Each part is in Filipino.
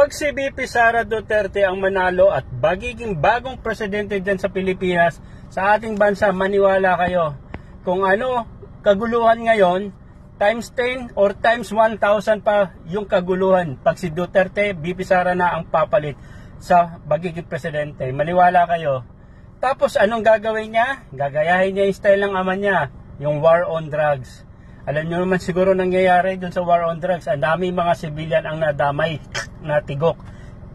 Pag si VP Sara Duterte ang manalo at magiging bagong presidente dyan sa Pilipinas, sa ating bansa, maniwala kayo. Kung ano, kaguluhan ngayon, times 10 or times 1,000 pa yung kaguluhan. Pag si Duterte, VP Sara na ang papalit sa magiging presidente. Maniwala kayo. Tapos anong gagawin niya? Gagayahin niya yung style ng ama niya, yung war on drugs. Alam niyo naman siguro nangyayari dun sa war on drugs. Ang dami mga civilian ang nadamay, natigok.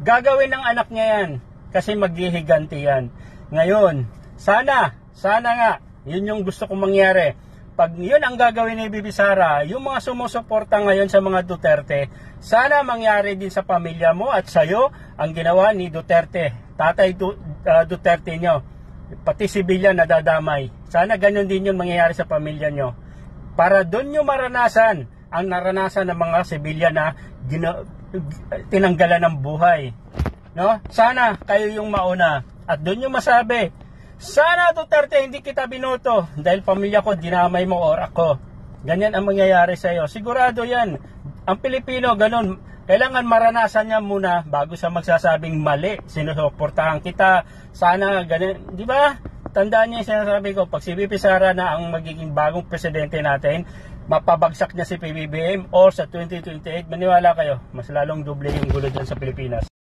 Gagawin ng anak niya yan kasi maghihiganti yan. Ngayon, sana nga, yun yung gusto kong mangyari. Pag yun ang gagawin ni VP Sara, yung mga sumusuporta ngayon sa mga Duterte, sana mangyari din sa pamilya mo at sa'yo ang ginawa ni Duterte, Tatay Duterte nyo. Pati civilian nadadamay. Sana ganun din yun mangyayari sa pamilya nyo. Para doon nyo maranasan ang naranasan ng mga civilian na tinanggalan ng buhay. No? Sana kayo yung mauna. At doon nyo masabi, sana Duterte hindi kita binoto dahil pamilya ko dinamay mo or ako. Ganyan ang mangyayari sa iyo. Sigurado yan. Ang Pilipino ganun. Kailangan maranasan niya muna bago sa magsasabing mali. Sinusuportahan kita. Sana ganun. Di ba? Tandaan niyo yung sinasabi ko. Pag si VP Sara na ang magiging bagong presidente natin, mapabagsak niya si PBBM or sa 2028, maniwala kayo, mas lalong doble yung gulo dyan sa Pilipinas.